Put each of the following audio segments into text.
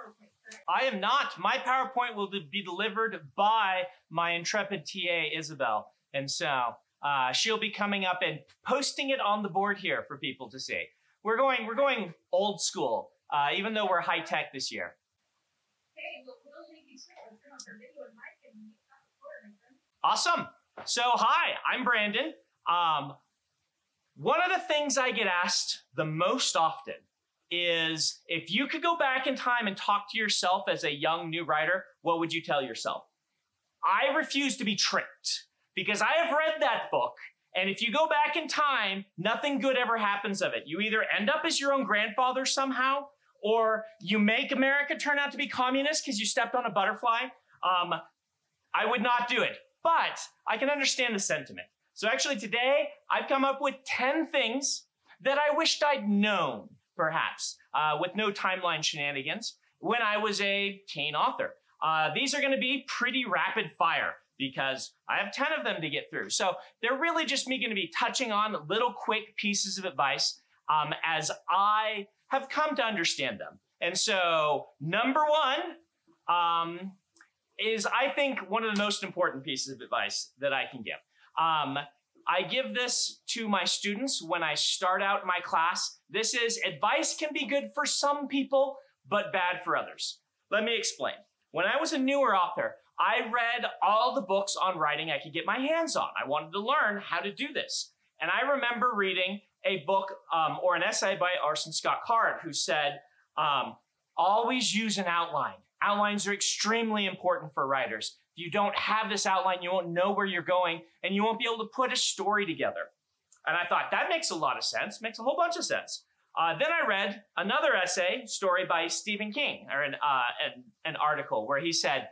PowerPoint, correct? I am not. My PowerPoint will be delivered by my intrepid TA, Isabel. And so she'll be coming up and posting it on the board here for people to see. We're going old school, even though we're high tech this year. Okay, well, we'll take you straight. Let's turn off our video and mic and meet on the floor, my friend. Awesome. So hi, I'm Brandon. One of the things I get asked the most often is if you could go back in time and talk to yourself as a young new writer, what would you tell yourself? I refuse to be tricked because I have read that book, and if you go back in time, nothing good ever happens of it. You either end up as your own grandfather somehow, or you make America turn out to be communist because you stepped on a butterfly. I would not do it, but I can understand the sentiment. So actually today, I've come up with 10 things that I wished I'd known, perhaps, with no timeline shenanigans, when I was a teen author. These are gonna be pretty rapid fire because I have 10 of them to get through. So they're really just me gonna be touching on little quick pieces of advice as I have come to understand them. And so number one is, I think, one of the most important pieces of advice that I can give. I give this to my students when I start out my class. This is advice can be good for some people, but bad for others. Let me explain. When I was a newer author, I read all the books on writing I could get my hands on. I wanted to learn how to do this. And I remember reading a book or an essay by Orson Scott Card who said, always use an outline. Outlines are extremely important for writers. If you don't have this outline, you won't know where you're going, and you won't be able to put a story together. And I thought, that makes a lot of sense, makes a whole bunch of sense. Then I read another story by Stephen King, or an article where he said,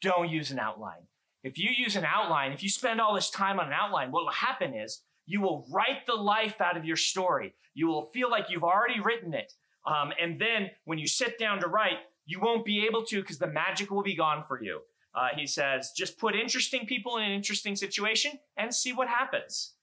don't use an outline. If you use an outline, if you spend all this time on an outline, what will happen is you will write the life out of your story. You will feel like you've already written it. And then when you sit down to write, you won't be able to because the magic will be gone for you. He says, just put interesting people in an interesting situation and see what happens.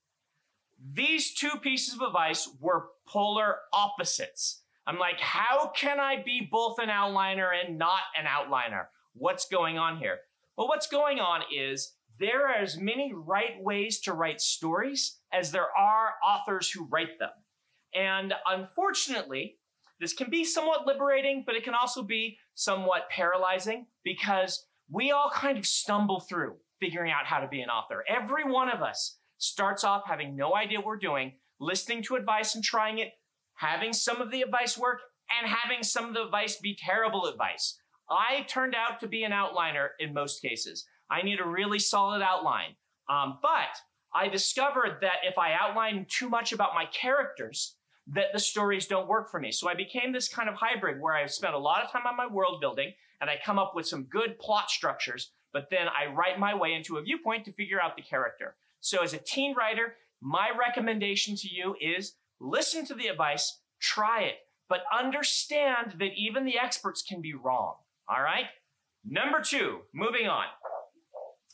These two pieces of advice were polar opposites. I'm like, how can I be both an outliner and not an outliner? What's going on here? Well, what's going on is there are as many right ways to write stories as there are authors who write them. And unfortunately, this can be somewhat liberating, but it can also be somewhat paralyzing because we all kind of stumble through figuring out how to be an author. Every one of us starts off having no idea what we're doing, listening to advice and trying it, having some of the advice work, and having some of the advice be terrible advice. I turned out to be an outliner in most cases. I need a really solid outline. But I discovered that if I outline too much about my characters, that the stories don't work for me. So I became this kind of hybrid where I spent a lot of time on my world building and I come up with some good plot structures, but then I write my way into a viewpoint to figure out the character. So as a teen writer, my recommendation to you is listen to the advice, try it, but understand that even the experts can be wrong, all right? Number two, moving on.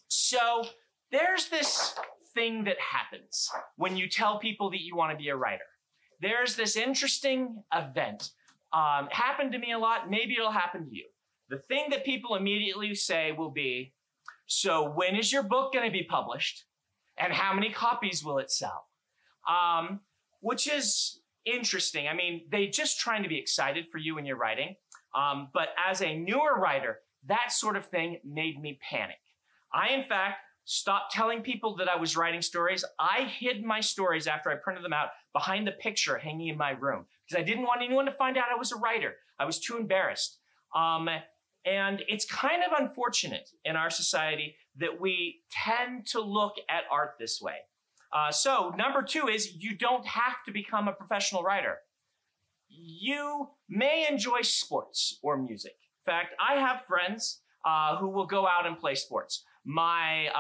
So there's this thing that happens when you tell people that you want to be a writer. There's this interesting event. Happened to me a lot. Maybe it'll happen to you. The thing that people immediately say will be, so when is your book going to be published? And how many copies will it sell? Which is interesting. I mean, they're just trying to be excited for you when you're writing. But as a newer writer, that sort of thing made me panic. I, in fact, stopped telling people that I was writing stories. I hid my stories after I printed them out behind the picture hanging in my room because I didn't want anyone to find out I was a writer. I was too embarrassed. And it's kind of unfortunate in our society that we tend to look at art this way. So number two is you don't have to become a professional writer. You may enjoy sports or music. In fact, I have friends who will go out and play sports. My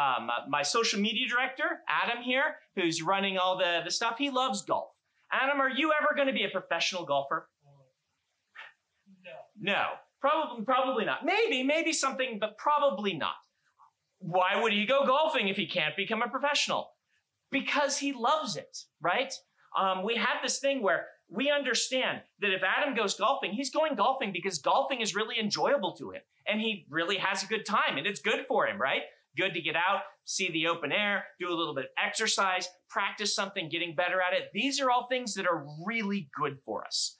social media director, Adam here, who's running all the stuff, he loves golf. Adam, are you ever going to be a professional golfer? No, probably not. Maybe something, but probably not. Why would he go golfing if he can't become a professional? Because he loves it, right? We have this thing where we understand that if Adam goes golfing, he's going golfing because golfing is really enjoyable to him. And he really has a good time. And it's good for him, right? Good to get out, see the open air, do a little bit of exercise, practice something, getting better at it. These are all things that are really good for us.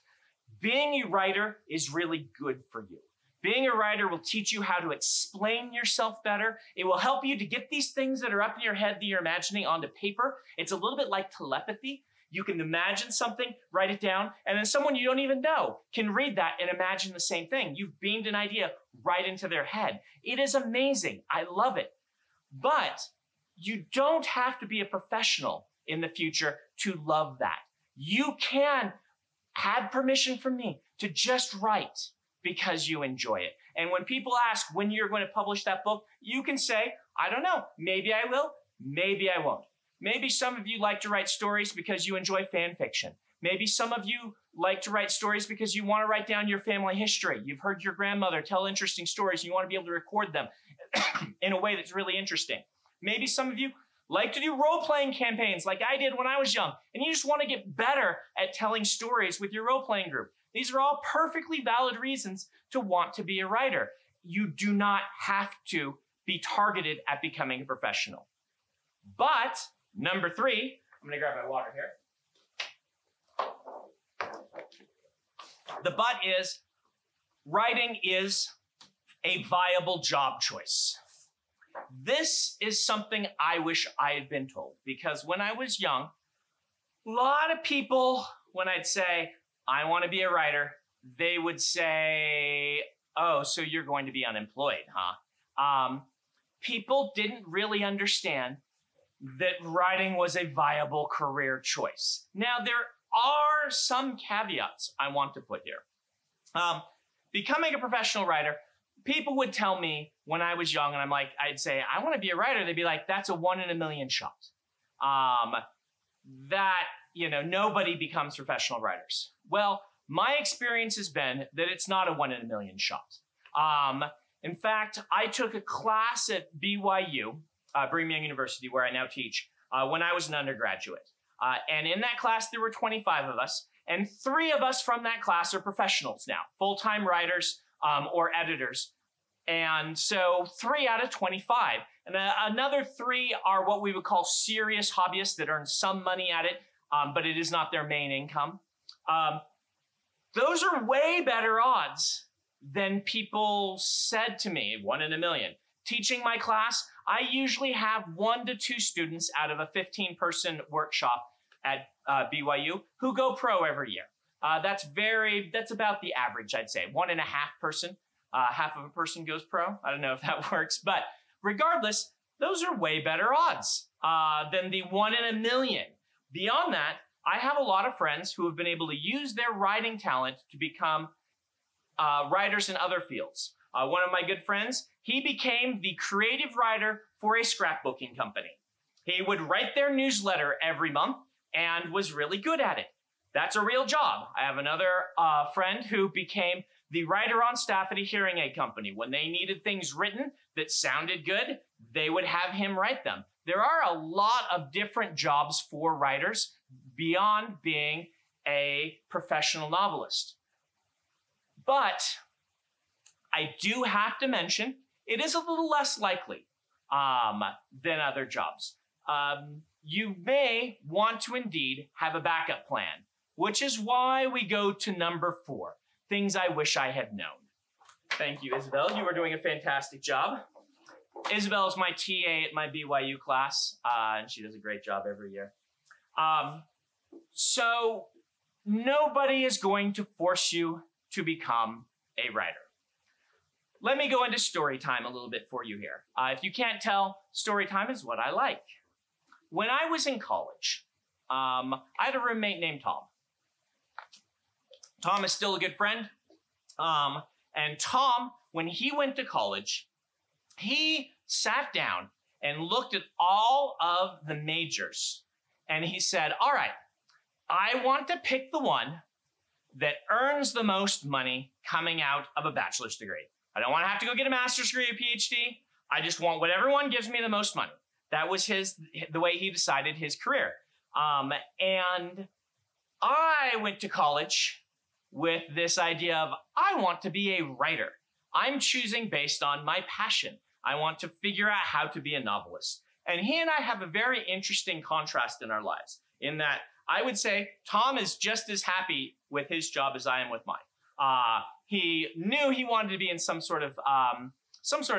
Being a writer is really good for you. Being a writer will teach you how to explain yourself better. It will help you to get these things that are up in your head that you're imagining onto paper. It's a little bit like telepathy. You can imagine something, write it down, and then someone you don't even know can read that and imagine the same thing. You've beamed an idea right into their head. It is amazing. I love it. But you don't have to be a professional in the future to love that. You can have permission from me to just write because you enjoy it. And when people ask when you're going to publish that book, you can say, I don't know, maybe I will, maybe I won't. Maybe some of you like to write stories because you enjoy fan fiction. Maybe some of you like to write stories because you want to write down your family history. You've heard your grandmother tell interesting stories and you want to be able to record them in a way that's really interesting. Maybe some of you like to do role-playing campaigns like I did when I was young, and you just want to get better at telling stories with your role-playing group. These are all perfectly valid reasons to want to be a writer. You do not have to be targeted at becoming a professional. But number 3, I'm going to grab my water here. The but is, writing is a viable job choice. This is something I wish I had been told, because when I was young, a lot of people, when I'd say, I want to be a writer, they would say, oh, so you're going to be unemployed, huh? People didn't really understand that writing was a viable career choice. Now, there are some caveats I want to put here. Becoming a professional writer, people would tell me when I was young, and I'd say, I want to be a writer. They'd be like, that's a 1 in a million shot. Nobody becomes professional writers. Well, my experience has been that it's not a 1 in a million shot. In fact, I took a class at BYU, Brigham Young University, where I now teach, when I was an undergraduate. And in that class, there were 25 of us, and 3 of us from that class are professionals now, full-time writers or editors. And so 3 out of 25. And another 3 are what we would call serious hobbyists that earn some money at it, but it is not their main income. Those are way better odds than people said to me, 1 in a million. Teaching my class, I usually have 1 to 2 students out of a 15-person workshop at BYU who go pro every year. That's about the average, I'd say. 1.5 person, half of a person goes pro. I don't know if that works, but regardless, those are way better odds than the 1 in a million. Beyond that, I have a lot of friends who have been able to use their writing talent to become writers in other fields. One of my good friends, he became the creative writer for a scrapbooking company. He would write their newsletter every month and was really good at it. That's a real job. I have another friend who became the writer on staff at a hearing aid company. When they needed things written that sounded good, they would have him write them. There are a lot of different jobs for writers beyond being a professional novelist. But I do have to mention, it is a little less likely than other jobs. You may want to indeed have a backup plan, which is why we go to number 4, things I wish I had known. Thank you, Isabel. You are doing a fantastic job. Isabel is my TA at my BYU class, and she does a great job every year. So nobody is going to force you to become a writer. Let me go into story time a little bit for you here. If you can't tell, story time is what I like. When I was in college, I had a roommate named Tom. Tom is still a good friend. And Tom, when he went to college, he sat down and looked at all of the majors. And he said, all right, I want to pick the one that earns the most money coming out of a bachelor's degree. I don't want to have to go get a master's degree or PhD. I just want whatever one gives me the most money. That was the way he decided his career. And I went to college with this idea of, I want to be a writer. I'm choosing based on my passion. I want to figure out how to be a novelist. And he and I have a very interesting contrast in our lives, in that I would say Tom is just as happy with his job as I am with mine. He knew he wanted to be in some sort of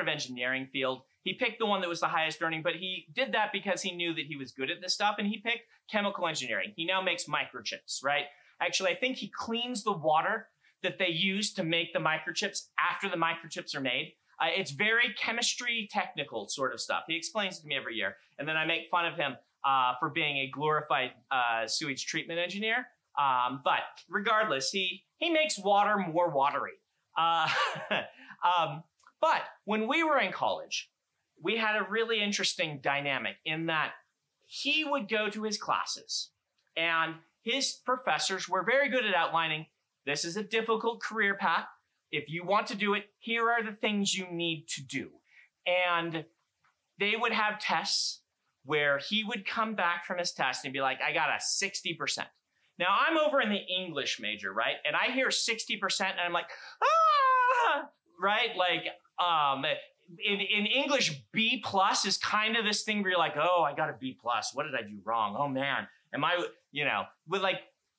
engineering field. He picked the one that was the highest earning, but he did that because he knew that he was good at this stuff, and he picked chemical engineering. He now makes microchips, right? Actually, I think he cleans the water that they use to make the microchips after the microchips are made. It's very chemistry technical sort of stuff. He explains it to me every year. And then I make fun of him for being a glorified sewage treatment engineer. But regardless, he makes water more watery. But when we were in college, we had a really interesting dynamic in that he would go to his classes and his professors were very good at outlining, this is a difficult career path. If you want to do it, here are the things you need to do. And they would have tests where he would come back from his test and be like, I got a 60%. Now I'm over in the English major, right? And I hear 60% and I'm like, ah, right? Like, in English, B plus is kind of this thing where you're like, oh, I got a B plus. What did I do wrong? Oh man, am I,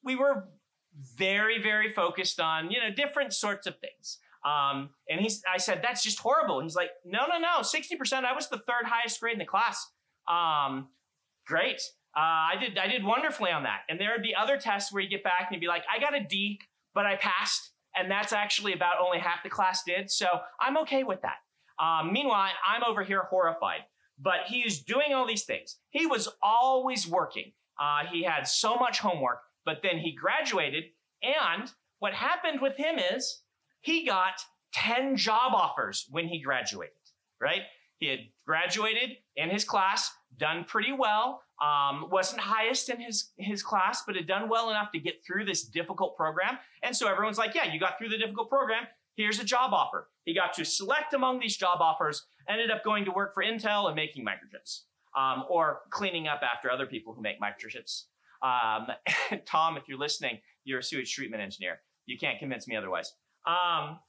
we were very, very focused on, different sorts of things. And I said, that's just horrible. He's like, no, 60%. I was the third highest grade in the class. Great. I did wonderfully on that. And there would be other tests where you get back and you'd be like, I got a D, but I passed. And that's actually about only half the class did. So I'm okay with that. Meanwhile, I'm over here horrified, but he is doing all these things. He was always working. He had so much homework, but then he graduated. And what happened with him is he got 10 job offers when he graduated, right? He had graduated in his class, done pretty well, wasn't highest in his class, but had done well enough to get through this difficult program. And so everyone's like, yeah, you got through the difficult program. Here's a job offer. He got to select among these job offers, ended up going to work for Intel and making microchips, or cleaning up after other people who make microchips. Tom, if you're listening, you're a sewage treatment engineer. You can't convince me otherwise. But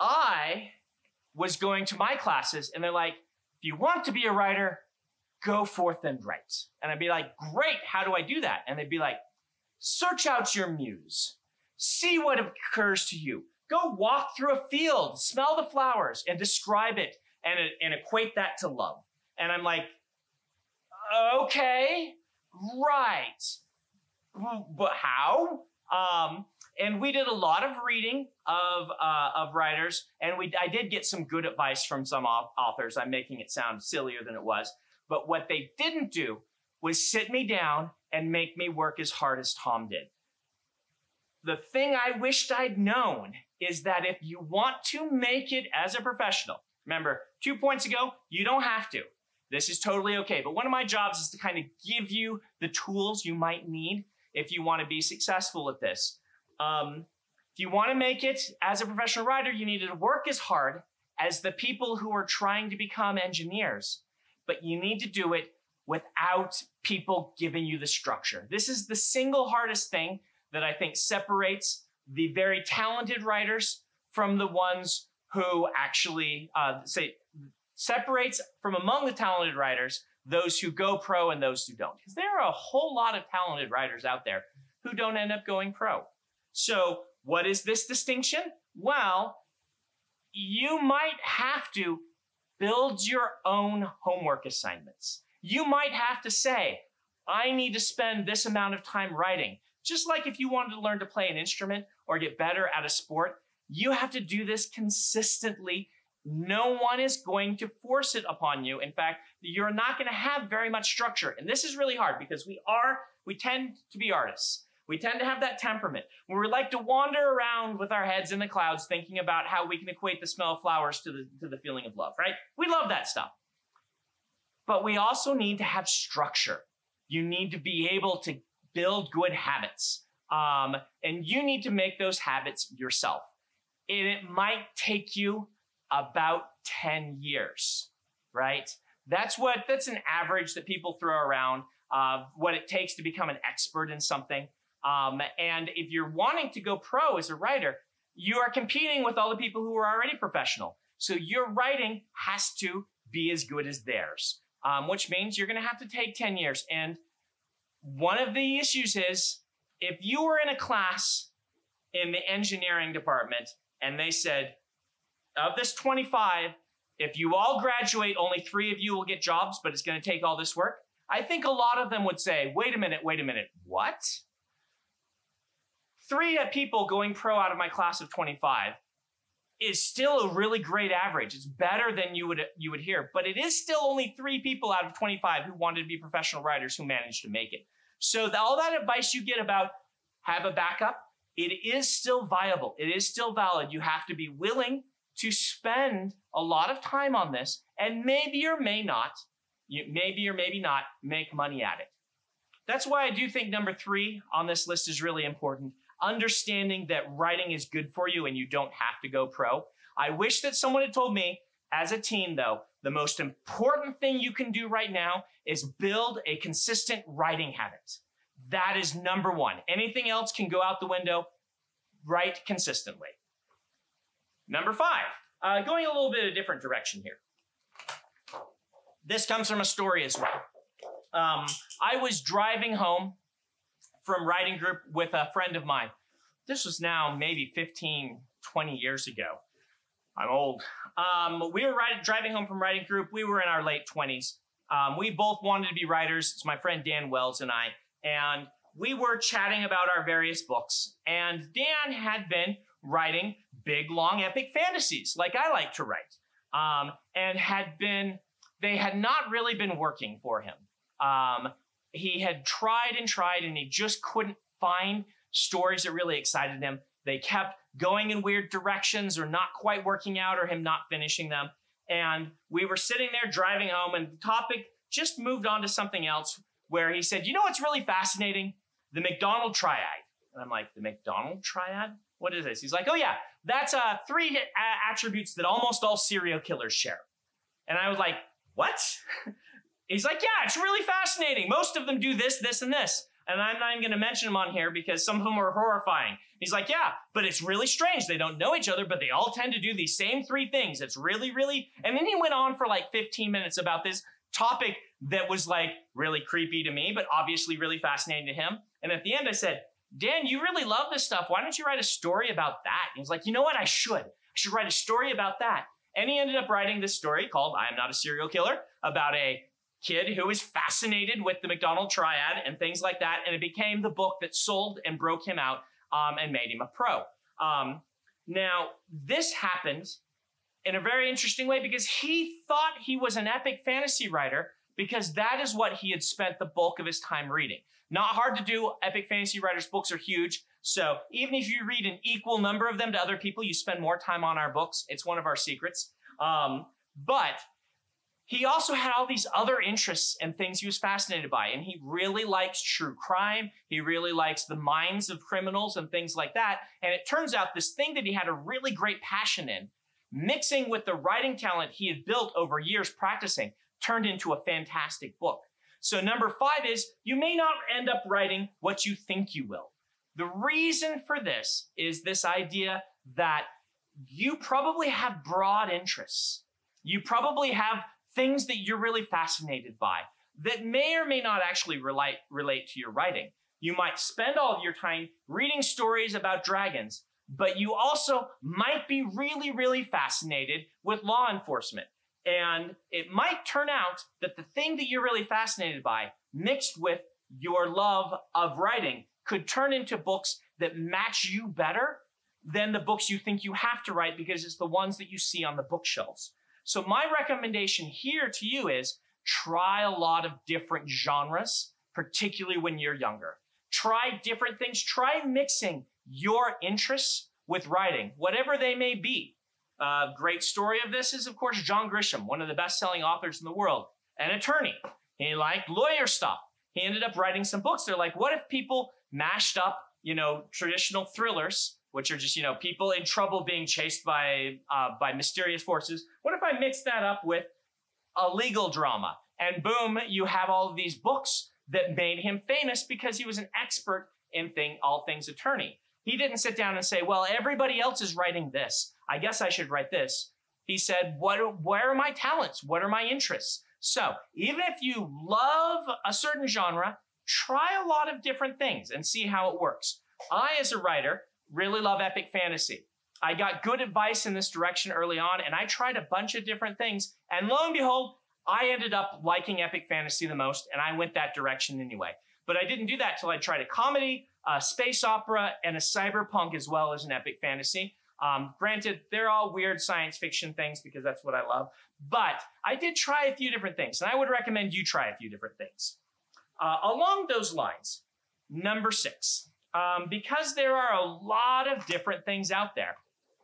I was going to my classes and they're like, if you want to be a writer, go forth and write. And I'd be like, great, how do I do that? And they'd be like, search out your muse. See what occurs to you. Go walk through a field, smell the flowers, and describe it and equate that to love. And I'm like, okay, right. But how? And we did a lot of reading of writers, and I did get some good advice from some authors. I'm making it sound sillier than it was. But what they didn't do was sit me down and make me work as hard as Tom did. The thing I wished I'd known is that if you want to make it as a professional, remember 2 points ago, you don't have to. This is totally okay. But one of my jobs is to kind of give you the tools you might need if you want to be successful at this. If you want to make it as a professional writer, you need to work as hard as the people who are trying to become engineers. But you need to do it without people giving you the structure. This is the single hardest thing that I think separates the very talented writers from the ones who actually, separates from among the talented writers, those who go pro and those who don't. Because there are a whole lot of talented writers out there who don't end up going pro. So what is this distinction? Well, you might have to build your own homework assignments. You might have to say, I need to spend this amount of time writing. Just like if you wanted to learn to play an instrument or get better at a sport, you have to do this consistently. No one is going to force it upon you. In fact, you're not going to have very much structure. And this is really hard because we tend to be artists. We tend to have that temperament where we like to wander around with our heads in the clouds thinking about how we can equate the smell of flowers to the feeling of love, right? We love that stuff. But we also need to have structure. You need to be able to build good habits. And you need to make those habits yourself. And it might take you about 10 years, right? That's an average that people throw around. what it takes to become an expert in something. And if you're wanting to go pro as a writer, you are competing with all the people who are already professional. So your writing has to be as good as theirs, which means you're going to have to take 10 years. And one of the issues is if you were in a class in the engineering department and they said, of this 25, if you all graduate, only 3 of you will get jobs, but it's going to take all this work. I think a lot of them would say, wait a minute, what? 3 people going pro out of my class of 25 is still a really great average. It's better than you would hear, but it is still only 3 people out of 25 who wanted to be professional writers who managed to make it. So all that advice you get about have a backup, it is still viable. It is still valid. You have to be willing to spend a lot of time on this, and maybe or maybe not make money at it. That's why I do think number 3 on this list is really important. Understanding that writing is good for you and you don't have to go pro. I wish that someone had told me as a teen, though, the most important thing you can do right now is build a consistent writing habit. That is number 1. Anything else can go out the window. Write consistently. Number 5, going a little bit of a different direction here. This comes from a story as well. I was driving home from writing group with a friend of mine. This was now maybe 15, 20 years ago. I'm old. We were driving home from writing group. We were in our late 20s. We both wanted to be writers. It's my friend Dan Wells and I. And we were chatting about our various books. And Dan had been writing big, long, epic fantasies like I like to write. And they had not really been working for him. He had tried and he just couldn't find stories that really excited him. They kept going in weird directions or not quite working out or him not finishing them. And we were sitting there driving home and the topic just moved on to something else where he said, you know what's really fascinating? The McDonald triad. And I'm like, the McDonald triad? What is this? He's like, oh yeah, that's 3 attributes that almost all serial killers share. And I was like, what? He's like, yeah, it's really fascinating. Most of them do this, this, and this. And I'm not even going to mention them on here because some of them are horrifying. He's like, yeah, but it's really strange. They don't know each other, but they all tend to do these same 3 things. It's really, really... And then he went on for like 15 minutes about this topic that was like really creepy to me, but obviously really fascinating to him. And at the end I said, Dan, you really love this stuff. Why don't you write a story about that? And he's like, you know what? I should write a story about that. And he ended up writing this story called I Am Not a Serial Killer about a kid who was fascinated with the McDonald triad and things like that. And it became the book that sold and broke him out and made him a pro. Now, this happened in a very interesting way because he thought he was an epic fantasy writer because that is what he had spent the bulk of his time reading. Not hard to do. Epic fantasy writers' books are huge. So even if you read an equal number of them to other people, you spend more time on our books. It's one of our secrets. But he also had all these other interests and things he was fascinated by. And he really likes true crime. He really likes the minds of criminals and things like that. And it turns out this thing that he had a really great passion in, mixing with the writing talent he had built over years practicing, turned into a fantastic book. So number 5 is you may not end up writing what you think you will. The reason for this is this idea that you probably have broad interests. You probably have things that you're really fascinated by that may or may not actually relate to your writing. You might spend all of your time reading stories about dragons, but you also might be really, really fascinated with law enforcement. And it might turn out that the thing that you're really fascinated by, mixed with your love of writing, could turn into books that match you better than the books you think you have to write because it's the ones that you see on the bookshelves. So my recommendation here to you is try a lot of different genres, particularly when you're younger. Try different things. Try mixing your interests with writing, whatever they may be. A great story of this is, of course, John Grisham, one of the best-selling authors in the world, an attorney. He liked lawyer stuff. He ended up writing some books. They're like, what if people mashed up, traditional thrillers, which are just, people in trouble being chased by mysterious forces. What if I mix that up with a legal drama? And boom, you have all of these books that made him famous because he was an expert in all things attorney. He didn't sit down and say, well, everybody else is writing this. I guess I should write this. He said, where are my talents? What are my interests? So even if you love a certain genre, try a lot of different things and see how it works. I, as a writer, really love epic fantasy. I got good advice in this direction early on, and I tried a bunch of different things. And lo and behold, I ended up liking epic fantasy the most, and I went that direction anyway. But I didn't do that till I tried a comedy, a space opera, and a cyberpunk as well as an epic fantasy. Granted, they're all weird science fiction things because that's what I love. But I did try a few different things, and I would recommend you try a few different things. Along those lines, number 6, because there are a lot of different things out there,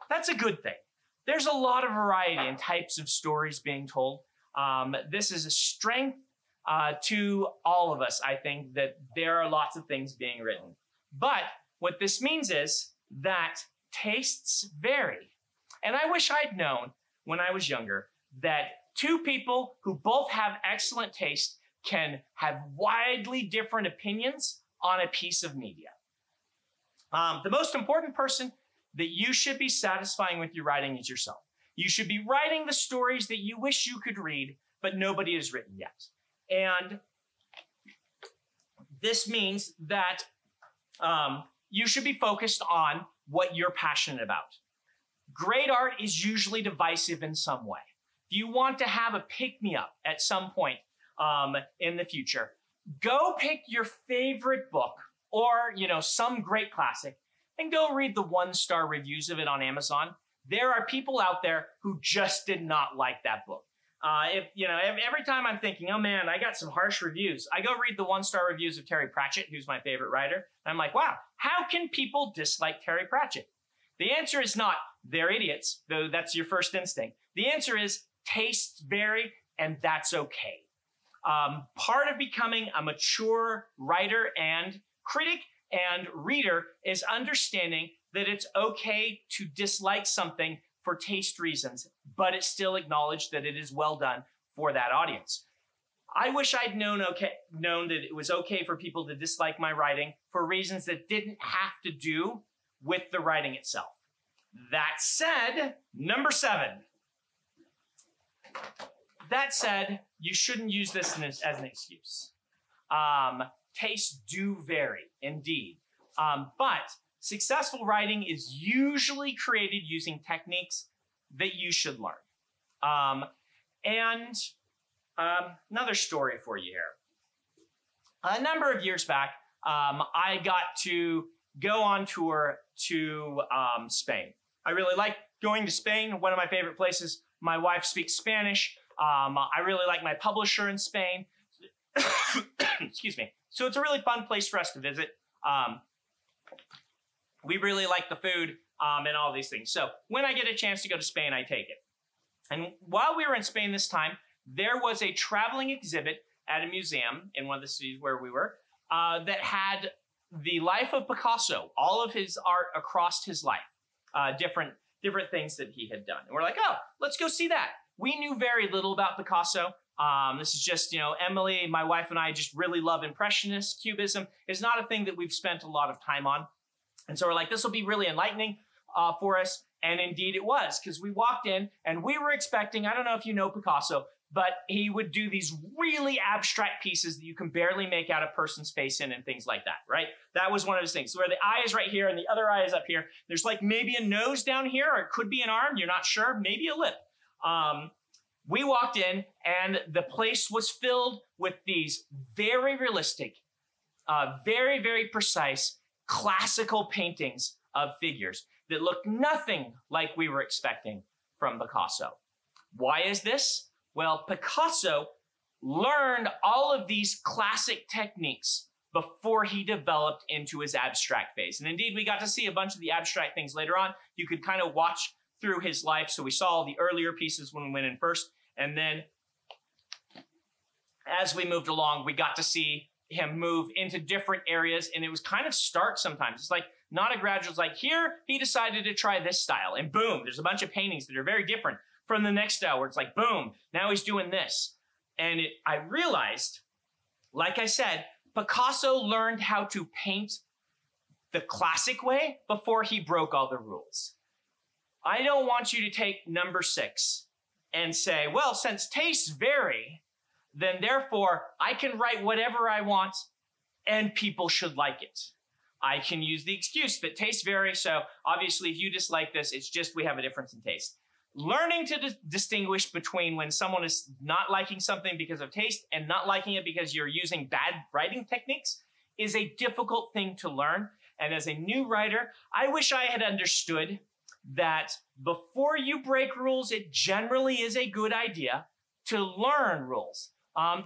that's a good thing. There's a lot of variety in types of stories being told. This is a strength to all of us, I think, that there are lots of things being written. But what this means is that tastes vary. And I wish I'd known when I was younger that two people who both have excellent taste can have widely different opinions on a piece of media. The most important person that you should be satisfying with your writing is yourself. You should be writing the stories that you wish you could read, but nobody has written yet. And this means that you should be focused on what you're passionate about. Great art is usually divisive in some way. If you want to have a pick-me-up at some point in the future, go pick your favorite book or, some great classic and go read the 1-star reviews of it on Amazon. There are people out there who just did not like that book. Every time I'm thinking, oh man, I got some harsh reviews, I go read the 1-star reviews of Terry Pratchett, who's my favorite writer, and I'm like, wow, how can people dislike Terry Pratchett? The answer is not, they're idiots, though that's your first instinct. The answer is, tastes vary, and that's okay. Part of becoming a mature writer and critic and reader is understanding that it's okay to dislike something for taste reasons, but it's still acknowledged that it is well done for that audience. I wish I'd known that it was okay for people to dislike my writing for reasons that didn't have to do with the writing itself. That said, number 7. That said, you shouldn't use this as an excuse. Tastes do vary, indeed. But successful writing is usually created using techniques that you should learn. Another story for you here. A number of years back, I got to go on tour to Spain. I really like going to Spain, one of my favorite places. My wife speaks Spanish. I really like my publisher in Spain. Excuse me. So it's a really fun place for us to visit. We really like the food and all these things. So when I get a chance to go to Spain, I take it. And while we were in Spain this time, there was a traveling exhibit at a museum in one of the cities where we were that had the life of Picasso, all of his art across his life, different things that he had done. And we're like, oh, let's go see that. We knew very little about Picasso. This is just, Emily, my wife, and I just really love Impressionist Cubism. It's not a thing that we've spent a lot of time on. And so we're like, this will be really enlightening for us. And indeed it was, because we walked in and we were expecting, I don't know if you know Picasso, but he would do these really abstract pieces that you can barely make out a person's face in and things like that, right? That was one of those things where the eye is right here and the other eye is up here. There's like maybe a nose down here, or it could be an arm. You're not sure, maybe a lip. We walked in and the place was filled with these very realistic, very, very precise, classical paintings of figures that looked nothing like we were expecting from Picasso. Why is this? Well, Picasso learned all of these classic techniques before he developed into his abstract phase. And indeed, we got to see a bunch of the abstract things later on. You could kind of watch through his life. So we saw the earlier pieces when we went in first. And then as we moved along, we got to see him move into different areas. And it was kind of stark sometimes. It's like not a gradual, it's like here, he decided to try this style. And boom, there's a bunch of paintings that are very different from the next style where it's like, boom, now he's doing this. And I realized, like I said, Picasso learned how to paint the classic way before he broke all the rules. I don't want you to take number 6 and say, well, since tastes vary, then therefore I can write whatever I want and people should like it. I can use the excuse that tastes vary, so obviously if you dislike this, it's just we have a difference in taste. Learning to distinguish between when someone is not liking something because of taste and not liking it because you're using bad writing techniques is a difficult thing to learn. And as a new writer, I wish I had understood that before you break rules, it generally is a good idea to learn rules.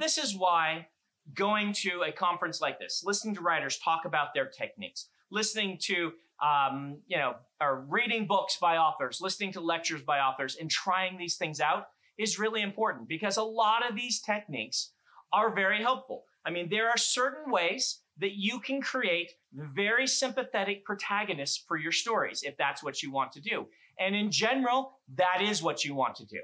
This is why going to a conference like this, listening to writers talk about their techniques, listening to or reading books by authors, listening to lectures by authors, and trying these things out is really important because a lot of these techniques are very helpful. I mean, there are certain ways that you can create very sympathetic protagonists for your stories, if that's what you want to do. And in general, that is what you want to do.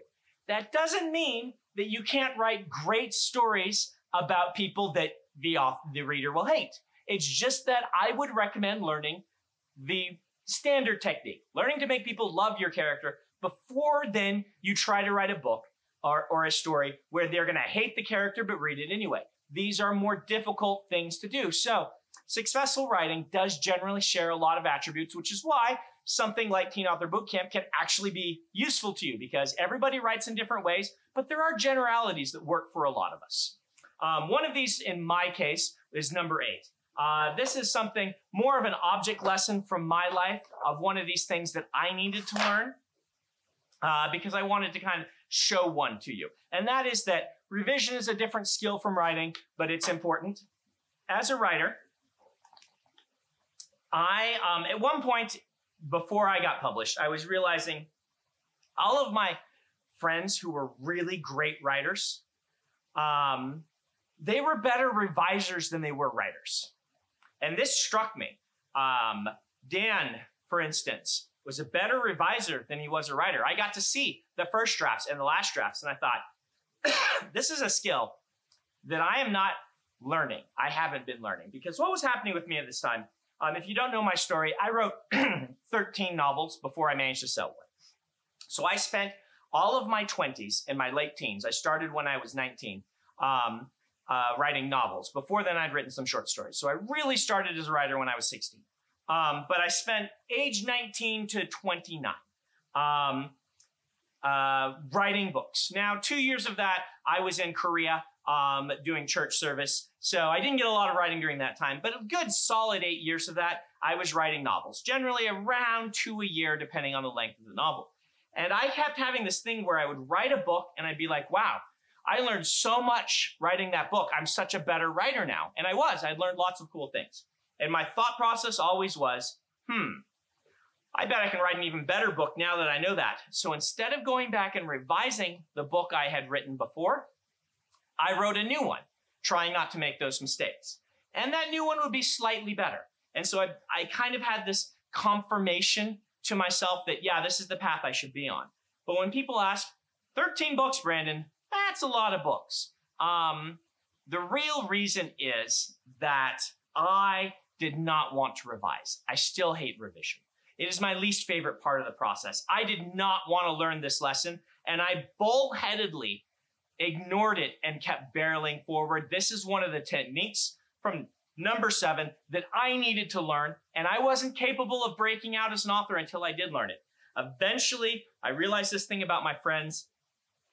That doesn't mean that you can't write great stories about people that the reader will hate. It's just that I would recommend learning the standard technique, learning to make people love your character before then you try to write a book or a story where they're going to hate the character but read it anyway. These are more difficult things to do. So successful writing does generally share a lot of attributes, which is why something like Teen Author Bootcamp can actually be useful to you because everybody writes in different ways, but there are generalities that work for a lot of us. One of these, in my case, is number 8. This is something more of an object lesson from my life of one of these things that I needed to learn because I wanted to kind of show one to you. And that is that revision is a different skill from writing, but it's important. As a writer, at one point before I got published, I was realizing all of my friends who were really great writers, they were better revisers than they were writers. And this struck me. Dan, for instance, was a better reviser than he was a writer. I got to see the first drafts and the last drafts, and I thought, this is a skill that I am not learning. I haven't been learning. Because what was happening with me at this time, if you don't know my story, I wrote 13 novels before I managed to sell one. So I spent all of my 20s and my late teens, I started when I was 19, writing novels. Before then, I'd written some short stories. So I really started as a writer when I was 16. But I spent age 19 to 29 writing books. Now, 2 years of that, I was in Korea doing church service. So I didn't get a lot of writing during that time, but a good solid 8 years of that, I was writing novels, generally around 2 a year, depending on the length of the novel. And I kept having this thing where I would write a book and I'd be like, wow, I learned so much writing that book. I'm such a better writer now. And I was. I'd learned lots of cool things. And my thought process always was, I bet I can write an even better book now that I know that. So instead of going back and revising the book I had written before, I wrote a new one, trying not to make those mistakes. And that new one would be slightly better. And so I kind of had this confirmation to myself that, yeah, this is the path I should be on. But when people ask, 13 books, Brandon, that's a lot of books. The real reason is that I did not want to revise. I still hate revision. It is my least favorite part of the process. I did not want to learn this lesson, and I bullheadedly ignored it and kept barreling forward. This is one of the techniques from number 7 that I needed to learn, and I wasn't capable of breaking out as an author until I did learn it. Eventually, I realized this thing about my friends,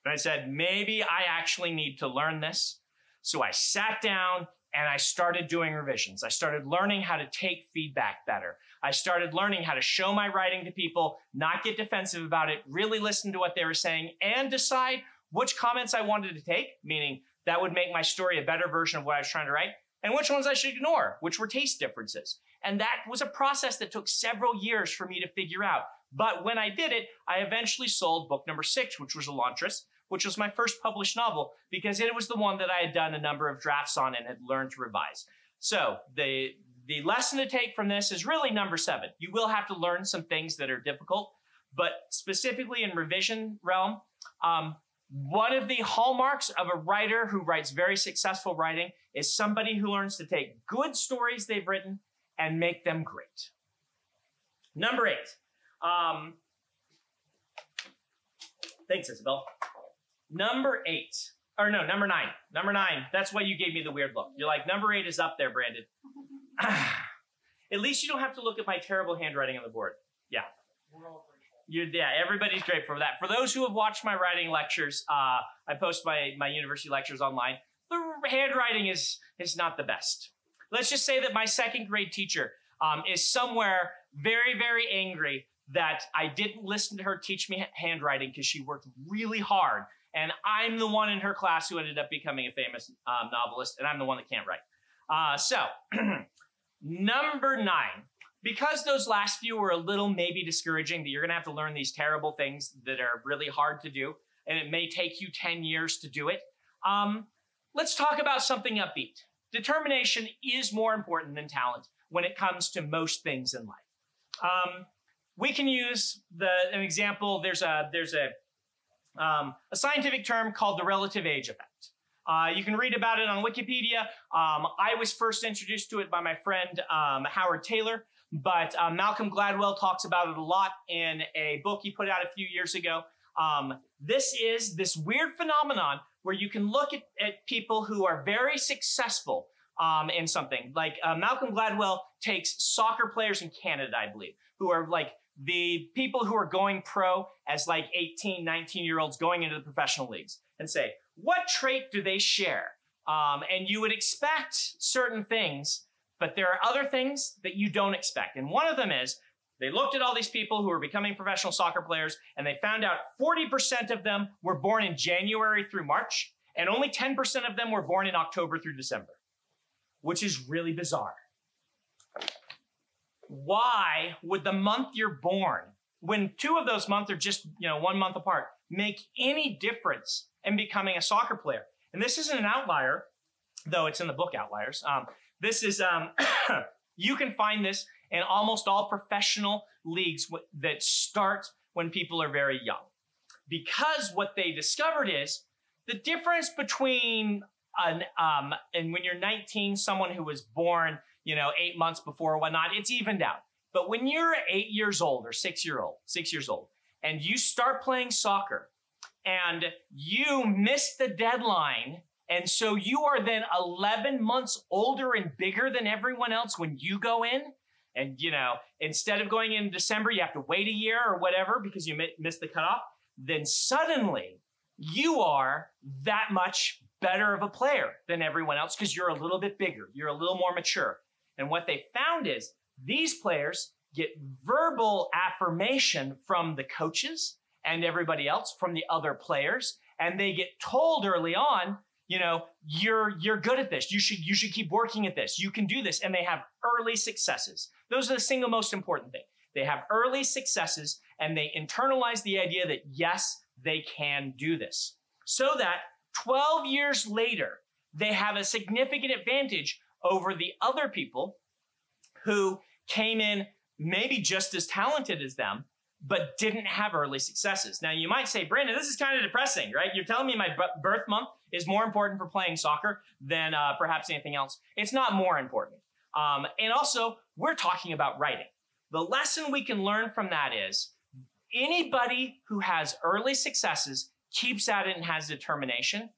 and I said, maybe I actually need to learn this. So I sat down and I started doing revisions. I started learning how to take feedback better. I started learning how to show my writing to people, not get defensive about it, really listen to what they were saying, and decide which comments I wanted to take, meaning that would make my story a better version of what I was trying to write, and which ones I should ignore, which were taste differences. And that was a process that took several years for me to figure out. But when I did it, I eventually sold book number 6, which was Elantris, which was my first published novel, because it was the one that I had done a number of drafts on and had learned to revise. So the lesson to take from this is really number 7. You will have to learn some things that are difficult, but specifically in revision realm, One of the hallmarks of a writer who writes very successful writing is somebody who learns to take good stories they've written and make them great. Number 8. Thanks, Isabel. Number 9. Number 9. That's why you gave me the weird look. You're like, number 8 is up there, Brandon. At least you don't have to look at my terrible handwriting on the board. Yeah. Yeah, everybody's great for that. For those who have watched my writing lectures, I post my university lectures online. The handwriting is not the best. Let's just say that my 2nd grade teacher is somewhere very, very angry that I didn't listen to her teach me handwriting because she worked really hard. And I'm the one in her class who ended up becoming a famous novelist, and I'm the one that can't write. So, number 9. Because those last few were a little maybe discouraging, that you're going to have to learn these terrible things that are really hard to do, and it may take you 10 years to do it, let's talk about something upbeat. Determination is more important than talent when it comes to most things in life. We can use an example. There's a scientific term called the relative age effect. You can read about it on Wikipedia. I was first introduced to it by my friend Howard Taylor, but Malcolm Gladwell talks about it a lot in a book he put out a few years ago. This is this weird phenomenon where you can look at people who are very successful in something. Like Malcolm Gladwell takes soccer players in Canada, I believe, who are like the people who are going pro as like 18, 19-year-olds going into the professional leagues and say, what trait do they share? And you would expect certain things, but there are other things that you don't expect. And one of them is they looked at all these people who were becoming professional soccer players, and they found out 40% of them were born in January through March, and only 10% of them were born in October through December, which is really bizarre. Why would the month you're born, when 2 of those months are just 1 month apart, make any difference in becoming a soccer player? And this isn't an outlier, though it's in the book Outliers. This is, you can find this in almost all professional leagues that start when people are very young. Because what they discovered is the difference between and when you're 19, someone who was born 8 months before or whatnot, it's evened out. But when you're 8 years old or 6 years old, and you start playing soccer and you miss the deadline, and so you are then 11 months older and bigger than everyone else when you go in, and instead of going in December, you have to wait a year or whatever because you missed the cutoff, then suddenly you are that much better of a player than everyone else because you're a little bit bigger, you're a little more mature. And what they found is these players get verbal affirmation from the coaches and everybody else, from the other players, and they get told early on, you're good at this. You should keep working at this. You can do this. And they have early successes. Those are the single most important thing. They have early successes, and they internalize the idea that yes, they can do this. So that 12 years later, they have a significant advantage over the other people who came in maybe just as talented as them, but didn't have early successes. Now, you might say, Brandon, this is kind of depressing, right? You're telling me my birth month is more important for playing soccer than perhaps anything else. It's not more important. And also, we're talking about writing. The lesson we can learn from that is anybody who has early successes, keeps at it, and has determination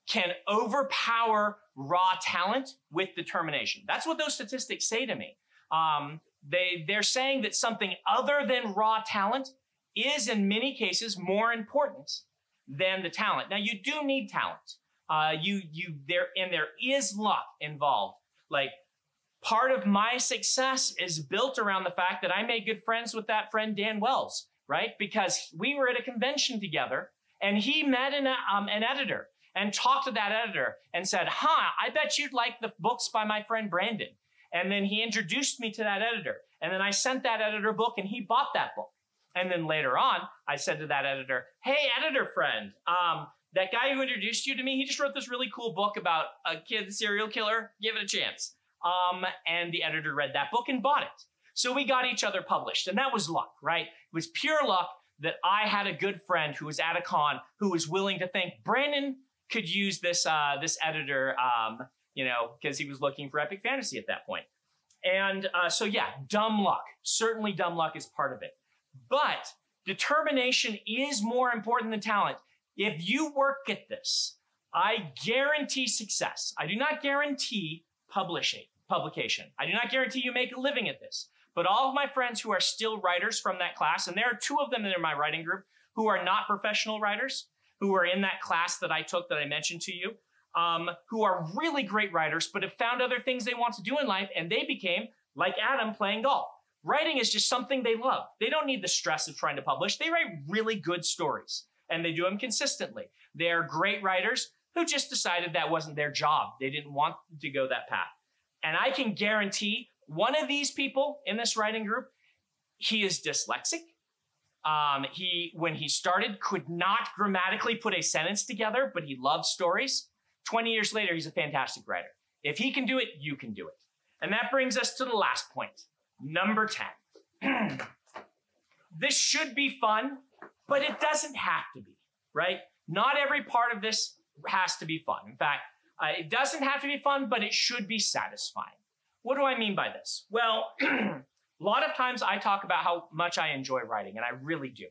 can overpower raw talent with determination. That's what those statistics say to me. They're saying that something other than raw talent is in many cases more important than the talent. Now, you do need talent. There is luck involved. Like, part of my success is built around the fact that I made good friends with that friend Dan Wells, right? Because we were at a convention together, and he met an editor and talked to that editor and said, I bet you'd like the books by my friend Brandon. And then he introduced me to that editor. And then I sent that editor a book, and he bought that book. And then later on, I said to that editor, hey, editor friend, that guy who introduced you to me, he just wrote this really cool book about a kid serial killer. Give it a chance. And the editor read that book and bought it. So we got each other published. And that was luck, right? It was pure luck that I had a good friend who was at a con who was willing to think Brandon could use this editor, because he was looking for epic fantasy at that point. And so yeah, dumb luck. Certainly dumb luck is part of it. But determination is more important than talent. If you work at this, I guarantee success. I do not guarantee publication. I do not guarantee you make a living at this. But all of my friends who are still writers from that class, and there are 2 of them in my writing group who are not professional writers, who are in that class that I took that I mentioned to you, who are really great writers, but have found other things they want to do in life, and they became, like Adam, playing golf. Writing is just something they love. They don't need the stress of trying to publish. They write really good stories, and they do them consistently. They're great writers who just decided that wasn't their job. They didn't want to go that path. And I can guarantee one of these people in this writing group, he is dyslexic. When he started, could not grammatically put a sentence together, but he loves stories. 20 years later, he's a fantastic writer. If he can do it, you can do it. And that brings us to the last point, number 10. This should be fun, but it doesn't have to be, right? Not every part of this has to be fun. In fact, it doesn't have to be fun, but it should be satisfying. What do I mean by this? Well, a lot of times I talk about how much I enjoy writing, and I really do.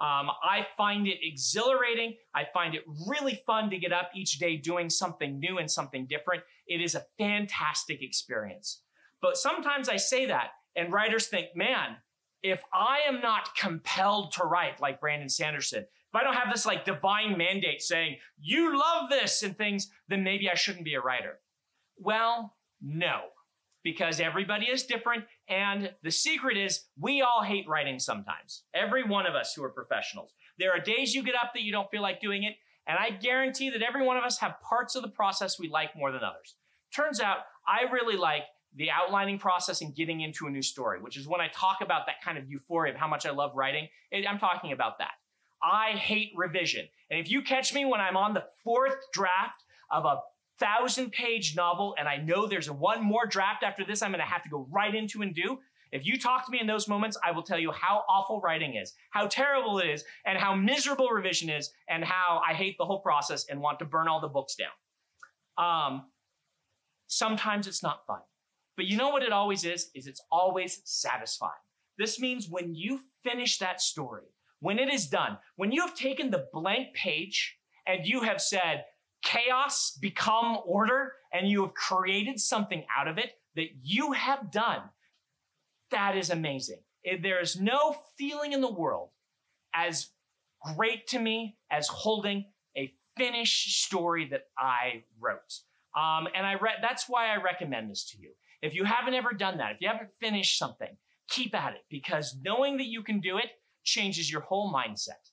I find it exhilarating. I find it really fun to get up each day doing something new and something different. It is a fantastic experience. But sometimes I say that, and writers think, man, if I am not compelled to write like Brandon Sanderson, if I don't have this like divine mandate saying, you love this and things, then maybe I shouldn't be a writer. Well, no, because everybody is different. And the secret is we all hate writing sometimes. Every one of us who are professionals. There are days you get up that you don't feel like doing it. And I guarantee that every one of us have parts of the process we like more than others. Turns out I really like the outlining process and getting into a new story, which is when I talk about that kind of euphoria of how much I love writing, I'm talking about that. I hate revision. And if you catch me when I'm on the 4th draft of a 1,000-page novel and I know there's one more draft after this I'm going to have to go right into and do, if you talk to me in those moments, I will tell you how awful writing is, how terrible it is, and how miserable revision is, and how I hate the whole process and want to burn all the books down. Sometimes it's not fun. But you know what it always is it's always satisfying. This means when you finish that story, when it is done, when you have taken the blank page and you have said, chaos become order, and you have created something out of it that you have done, that is amazing. There is no feeling in the world as great to me as holding a finished story that I wrote. That's why I recommend this to you. If you haven't ever done that, if you haven't finished something, keep at it, because knowing that you can do it changes your whole mindset.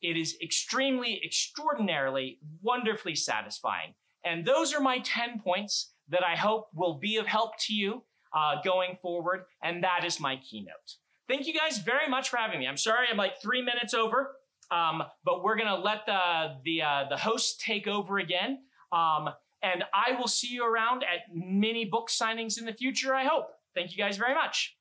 It is extremely, extraordinarily, wonderfully satisfying. And those are my 10 points that I hope will be of help to you going forward. And that is my keynote. Thank you guys very much for having me. I'm sorry I'm like 3 minutes over, but we're going to let the host take over again. And I will see you around at many book signings in the future, I hope. Thank you guys very much.